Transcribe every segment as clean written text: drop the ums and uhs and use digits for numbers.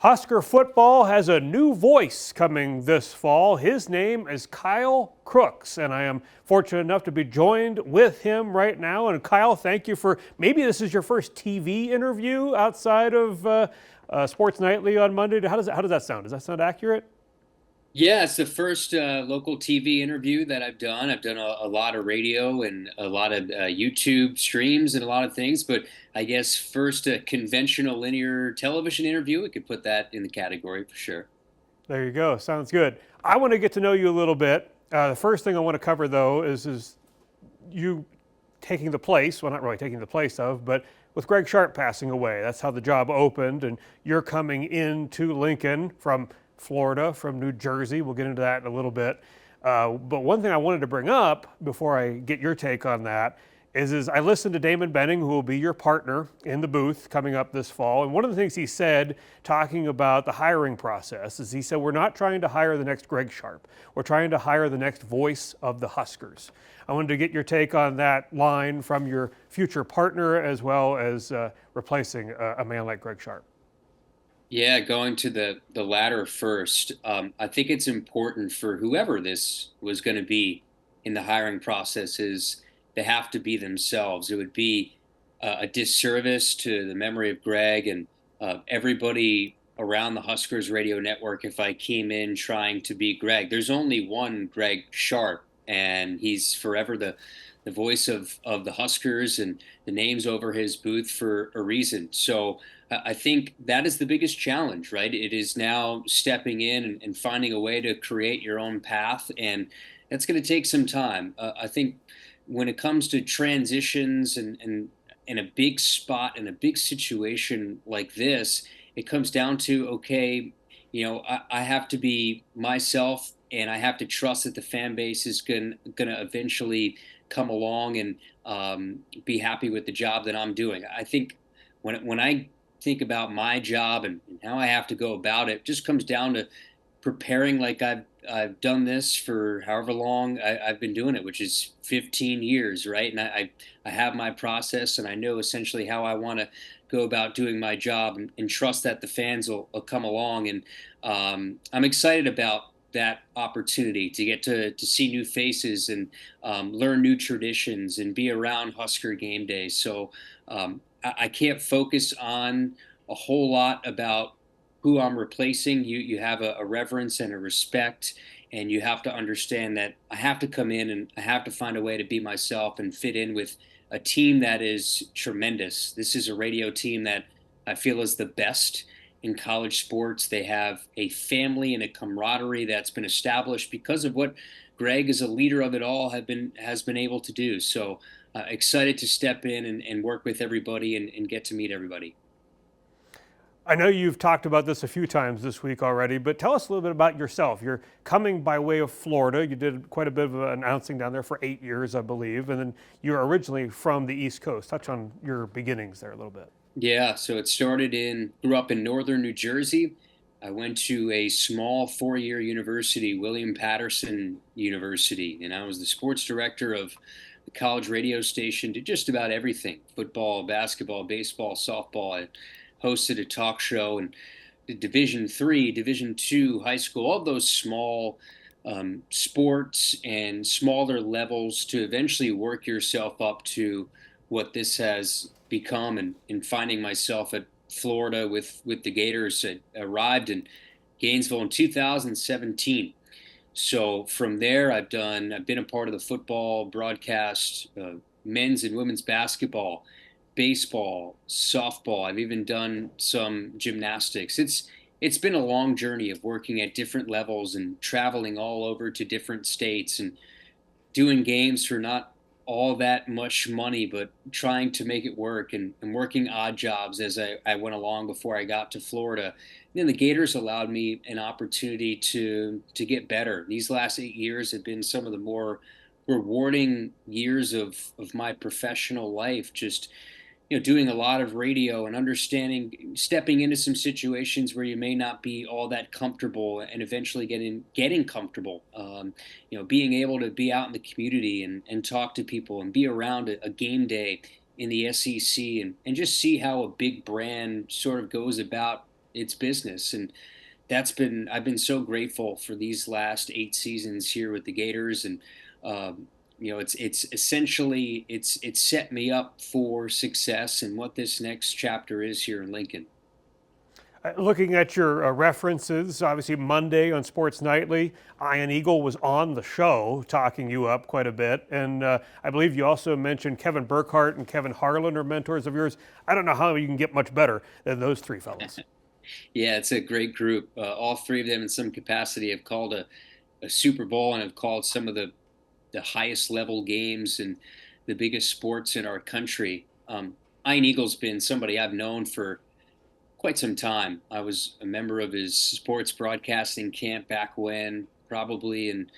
Husker football has a new voice coming this fall. His name is Kyle Crooks, and I am fortunate enough to be joined with him right now. And Kyle, thank you for maybe this is your first TV interview outside of Sports Nightly on Monday. How does that sound? Does that sound accurate? Yeah, it's the first local TV interview that I've done. I've done a lot of radio and a lot of YouTube streams and a lot of things, but I guess first a conventional linear television interview, we could put that in the category for sure. There you go. Sounds good. I want to get to know you a little bit. The first thing I want to cover, though, is you taking the place, well, not really taking the place of, but with Greg Sharp passing away. That's how the job opened, and you're coming into Lincoln from Florida, from New Jersey. We'll get into that in a little bit. But one thing I wanted to bring up before I get your take on that is I listened to Damon Benning, who will be your partner in the booth coming up this fall. And one of the things he said, talking about the hiring process, is he said, we're not trying to hire the next Greg Sharp. We're trying to hire the next voice of the Huskers. I wanted to get your take on that line from your future partner, as well as replacing a man like Greg Sharp. Yeah, going to the latter first. I think it's important for whoever this was going to be in the hiring process is they have to be themselves. It would be a disservice to the memory of Greg and everybody around the Huskers radio network if I came in trying to be Greg. There's only one Greg Sharp, and he's forever the voice of the Huskers, and the name's over his booth for a reason. So I think that is the biggest challenge, right? It is now stepping in and finding a way to create your own path, and that's going to take some time. I think when it comes to transitions and in a big spot in a big situation like this, it comes down to okay, I have to be myself, and I have to trust that the fan base is going to eventually come along and be happy with the job that I'm doing. I think when I think about my job and how I have to go about it, just comes down to preparing like I've done this for however long I've been doing it, which is 15 years, right? And I have my process, and I know essentially how I want to go about doing my job, and trust that the fans will come along. And I'm excited about that opportunity to get to see new faces and learn new traditions and be around Husker game day. So I can't focus on a whole lot about who I'm replacing. You have a reverence and a respect, and you have to understand that I have to come in and I have to find a way to be myself and fit in with a team that is tremendous. This is a radio team that I feel is the best in college sports. They have a family and a camaraderie that's been established because of what Greg, as a leader of it all, has been able to do. So excited to step in and work with everybody and get to meet everybody. I know you've talked about this a few times this week already, but tell us a little bit about yourself. You're coming by way of Florida. You did quite a bit of announcing down there for 8 years, I believe, and then you're originally from the East Coast. Touch on your beginnings there a little bit. Yeah, so it started grew up in northern New Jersey. I went to a small 4-year university, William Patterson University, and I was the sports director of the college radio station, did just about everything: football, basketball, baseball, softball. I hosted a talk show and did Division 3, Division 2, high school, all those small sports and smaller levels to eventually work yourself up to what this has become, and finding myself at Florida with the Gators. I arrived in Gainesville in 2017. So from there, I've been a part of the football broadcast, men's and women's basketball, baseball, softball. I've even done some gymnastics. It's been a long journey of working at different levels and traveling all over to different states and doing games for not all that much money, but trying to make it work, and working odd jobs as I went along before I got to Florida. And then the Gators allowed me an opportunity to get better. These last 8 years have been some of the more rewarding years of my professional life. Just doing a lot of radio and understanding, stepping into some situations where you may not be all that comfortable, and eventually getting comfortable. Being able to be out in the community and talk to people and be around a game day in the SEC, and just see how a big brand sort of goes about it's business. And I've been so grateful for these last 8 seasons here with the Gators. And it's essentially it's set me up for success and what this next chapter is here in Lincoln. Looking at your references, obviously Monday on Sports Nightly, Ian Eagle was on the show talking you up quite a bit. And I believe you also mentioned Kevin Burkhardt and Kevin Harlan are mentors of yours. I don't know how you can get much better than those three fellows. Yeah, it's a great group. All three of them, in some capacity, have called a Super Bowl and have called some of the highest level games and the biggest sports in our country. Ian Eagle's been somebody I've known for quite some time. I was a member of his sports broadcasting camp back when, probably in,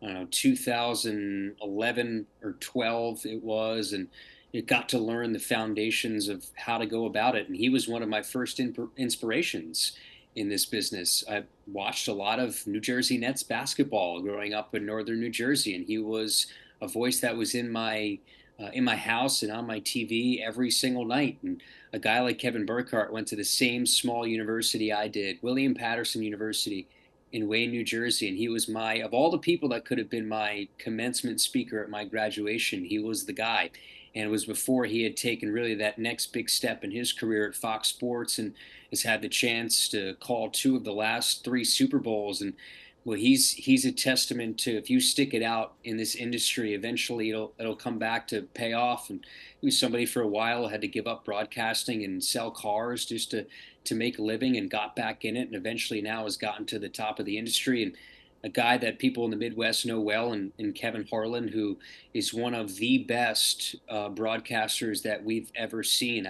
I don't know, 2011 or 12 it was, and it got to learn the foundations of how to go about it. And he was one of my first inspirations in this business. I watched a lot of New Jersey Nets basketball growing up in northern New Jersey, and he was a voice that was in my house and on my TV every single night. And a guy like Kevin Burkhardt went to the same small university I did, William Patterson University in Wayne, New Jersey. And he was of all the people that could have been my commencement speaker at my graduation, he was the guy. And it was before he had taken really that next big step in his career at Fox Sports and has had the chance to call two of the last three Super Bowls. And well, he's a testament to, if you stick it out in this industry, eventually it'll come back to pay off. And he was somebody for a while had to give up broadcasting and sell cars just to make a living, and got back in it, and eventually now has gotten to the top of the industry. And a guy that people in the Midwest know well, and Kevin Harlan, who is one of the best broadcasters that we've ever seen.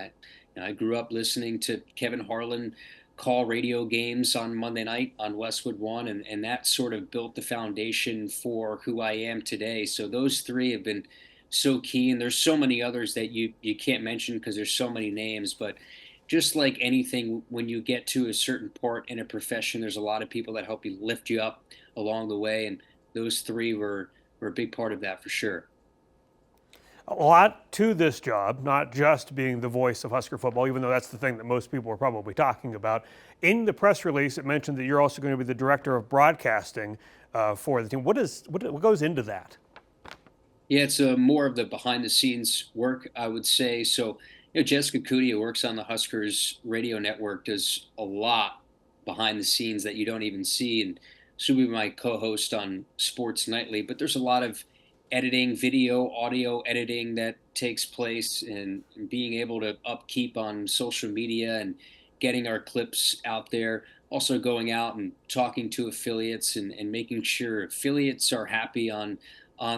I grew up listening to Kevin Harlan call radio games on Monday night on Westwood One, and that sort of built the foundation for who I am today. So those three have been so key, and there's so many others that you can't mention because there's so many names. But just like anything, when you get to a certain part in a profession, there's a lot of people that help you lift you up along the way, and those three were a big part of that for sure. A lot to this job, not just being the voice of Husker football, even though that's the thing that most people are probably talking about. In the press release, it mentioned that you're also going to be the director of broadcasting for the team. What goes into that? Yeah, it's more of the behind the scenes work, I would say. So, Jessica Cootie, who works on the Huskers radio network, does a lot behind the scenes that you don't even see. And she'll be my co host on Sports Nightly. But there's a lot of editing, video, audio editing that takes place, and being able to upkeep on social media and getting our clips out there. Also, going out and talking to affiliates, and making sure affiliates are happy on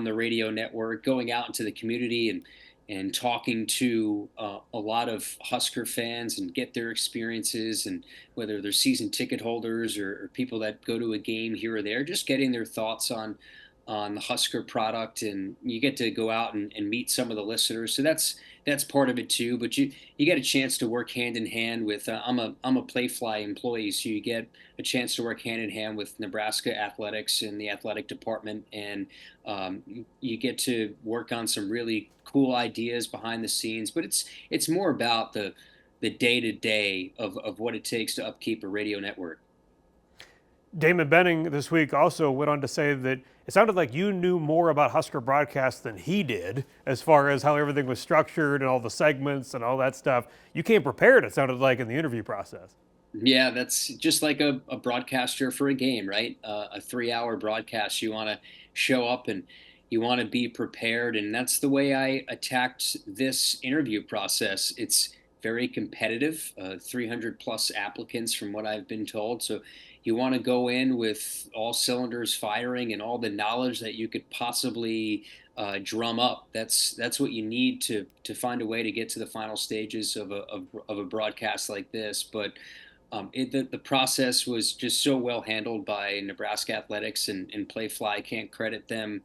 the radio network, going out into the community and talking to a lot of Husker fans and get their experiences, and whether they're season ticket holders or people that go to a game here or there, just getting their thoughts on the Husker product. And you get to go out and meet some of the listeners. So that's part of it too. But you get a chance to work hand in hand with I'm a Playfly employee, so you get a chance to work hand in hand with Nebraska athletics and the athletic department, and you get to work on some really cool ideas behind the scenes. But it's more about the day to day of what it takes to upkeep a radio network. Damon Benning this week also went on to say that it sounded like you knew more about Husker broadcast than he did, as far as how everything was structured and all the segments and all that stuff. You came prepared, it sounded like, in the interview process. Yeah, that's just like a broadcaster for a game, right? A 3 hour broadcast. You want to show up and you want to be prepared. And that's the way I attacked this interview process. It's very competitive, 300 plus applicants from what I've been told. So you want to go in with all cylinders firing and all the knowledge that you could possibly drum up. That's what you need to find a way to get to the final stages of a broadcast like this. But the process was just so well handled by Nebraska athletics and Playfly. I can't credit them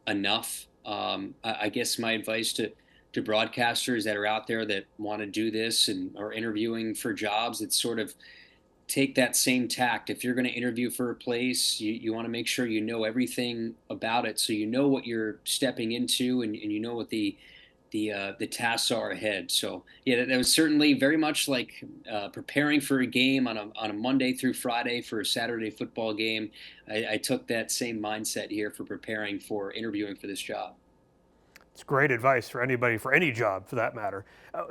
enough. I guess my advice to broadcasters that are out there that want to do this and are interviewing for jobs, it's sort of take that same tact. If you're going to interview for a place, you want to make sure you know everything about it, so you know what you're stepping into, and you know what the the tasks are ahead. So yeah, that was certainly very much like preparing for a game on a Monday through Friday for a Saturday football game. I took that same mindset here for preparing for interviewing for this job. It's great advice for anybody, for any job for that matter. I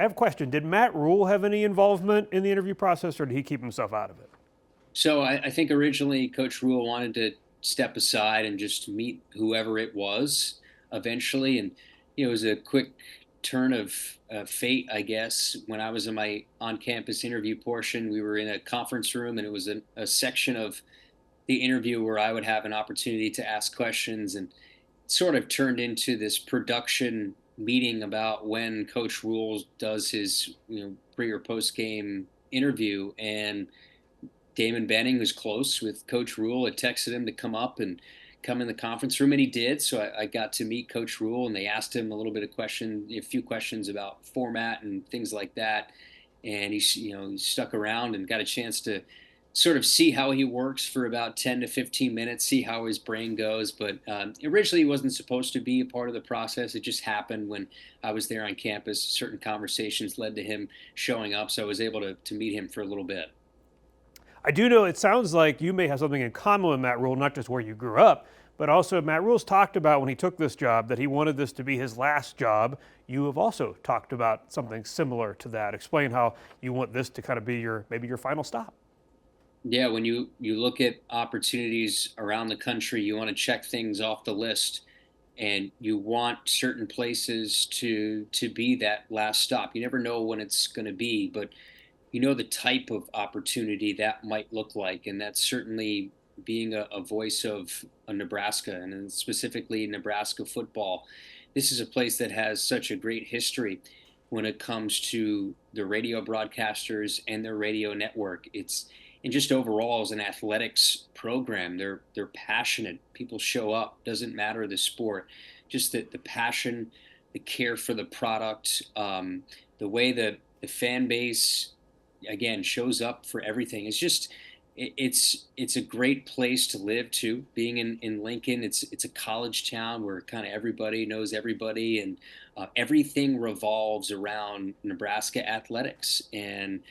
have a question. Did Matt Rule have any involvement in the interview process, or did he keep himself out of it? So I think originally Coach Rule wanted to step aside and just meet whoever it was eventually, and it was a quick turn of fate, I guess. When I was in my on-campus interview portion, we were in a conference room, and it was a section of the interview where I would have an opportunity to ask questions, and sort of turned into this production meeting about when Coach Rule does his pre or post game interview. And Damon Benning, who's close with Coach Rule, had texted him to come up and come in the conference room, and he did. So I got to meet Coach Rule, and they asked him a few questions about format and things like that. And he stuck around and got a chance to sort of see how he works for about 10 to 15 minutes, see how his brain goes. But originally, he wasn't supposed to be a part of the process. It just happened when I was there on campus. Certain conversations led to him showing up, so I was able to meet him for a little bit. I do know it sounds like you may have something in common with Matt Rule, not just where you grew up, but also Matt Rule's talked about when he took this job that he wanted this to be his last job. You have also talked about something similar to that. Explain how you want this to kind of be maybe your final stop. Yeah, when you look at opportunities around the country, you want to check things off the list, and you want certain places to be that last stop. You never know when it's going to be, but you know the type of opportunity that might look like, and that's certainly being a voice of a Nebraska, and then specifically Nebraska football. This is a place that has such a great history when it comes to the radio broadcasters and their radio network. It's and just overall as an athletics program, they're passionate. People show up. Doesn't matter the sport, just the passion, the care for the product, the way the fan base again shows up for everything. It's a great place to live too. Being in Lincoln, it's a college town where kind of everybody knows everybody, and everything revolves around Nebraska athletics. And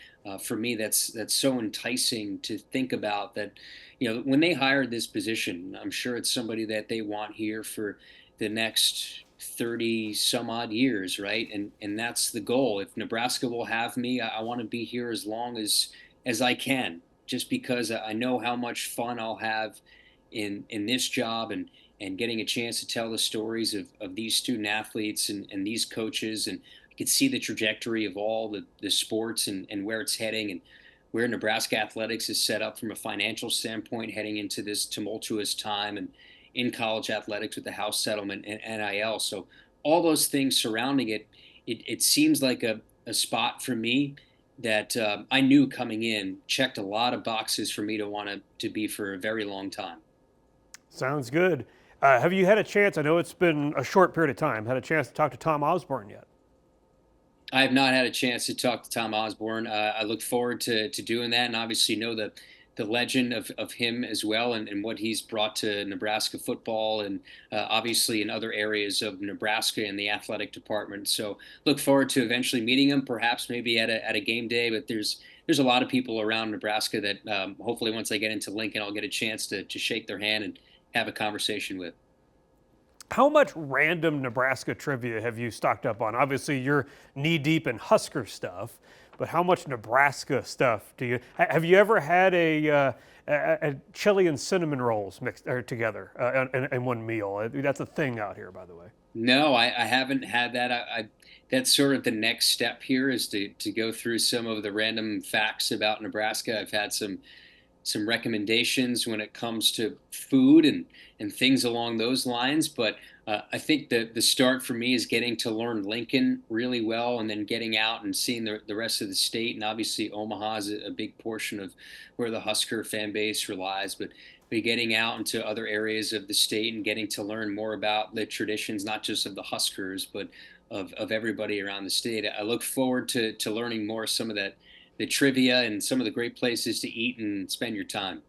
for me, that's so enticing to think about. That when they hired this position, I'm sure it's somebody that they want here for the next 30 some odd years, right? And that's the goal. If Nebraska will have me, I want to be here as long as I can, just because I know how much fun I'll have in this job, and getting a chance to tell the stories of these student athletes and these coaches. And I could see the trajectory of all the sports, and where it's heading, and where Nebraska athletics is set up from a financial standpoint heading into this tumultuous time, and in college athletics with the House settlement and NIL. So all those things surrounding it seems like a spot for me that I knew coming in checked a lot of boxes for me to want to be for a very long time. Sounds good. Have you had a chance, I know it's been a short period of time, had a chance to talk to Tom Osborne yet? I have not had a chance to talk to Tom Osborne. I look forward to doing that, and obviously know the legend of him as well, and what he's brought to Nebraska football, and obviously in other areas of Nebraska in the athletic department. So look forward to eventually meeting him, perhaps maybe at a game day. But there's a lot of people around Nebraska that hopefully once I get into Lincoln, I'll get a chance to shake their hand and have a conversation with. How much random Nebraska trivia have you stocked up on? Obviously, you're knee deep in Husker stuff, but how much Nebraska stuff do you have? You ever had a chili and cinnamon rolls mixed or together in one meal? That's a thing out here, by the way. No, I haven't had that. That's sort of the next step here, is to go through some of the random facts about Nebraska. I've had some recommendations when it comes to food and things along those lines. But I think the start for me is getting to learn Lincoln really well, and then getting out and seeing the rest of the state. And obviously, Omaha is a big portion of where the Husker fan base relies. But getting out into other areas of the state and getting to learn more about the traditions, not just of the Huskers, but of everybody around the state. I look forward to learning more, some of the trivia and some of the great places to eat and spend your time.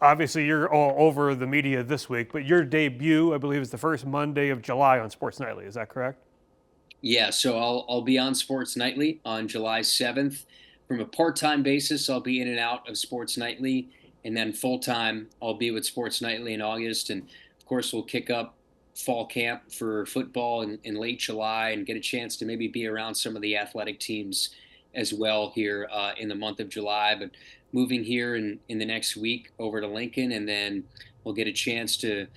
Obviously, you're all over the media this week, but your debut, I believe, is the first Monday of July on Sports Nightly. Is that correct? Yeah, so I'll be on Sports Nightly on July 7th. From a part-time basis, I'll be in and out of Sports Nightly, and then full-time I'll be with Sports Nightly in August. And of course, we'll kick up fall camp for football in late July and get a chance to maybe be around some of the athletic teams as well here in the month of July. But moving here in the next week over to Lincoln, and then we'll get a chance to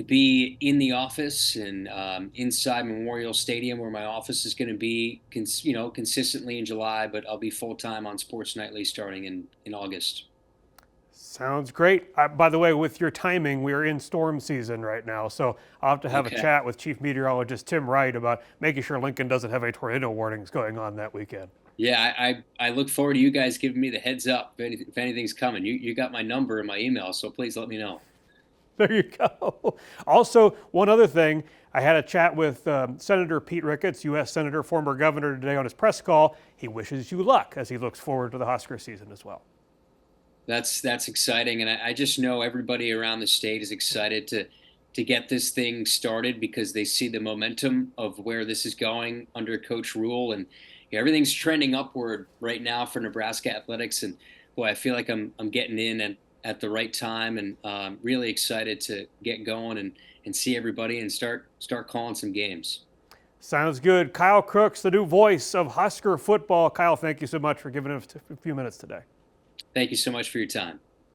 be in the office and inside Memorial Stadium, where my office is going to be, consistently in July. But I'll be full time on Sports Nightly starting in August. Sounds great. By the way, with your timing, we are in storm season right now, so I'll have to have a Okay. chat with Chief Meteorologist Tim Wright about making sure Lincoln doesn't have any tornado warnings going on that weekend. Yeah, I look forward to you guys giving me the heads up if anything's coming. You got my number and my email, so please let me know. There you go. Also, one other thing, I had a chat with Senator Pete Ricketts, U.S. Senator, former governor, today on his press call. He wishes you luck as he looks forward to the Husker season as well. That's exciting, and I just know everybody around the state is excited to get this thing started because they see the momentum of where this is going under Coach Rule, and everything's trending upward right now for Nebraska athletics. And boy, I feel like I'm getting in at the right time, and really excited to get going and see everybody and start calling some games. Sounds good. Kyle Crooks, the new voice of Husker football. Kyle, thank you so much for giving us a few minutes today. Thank you so much for your time.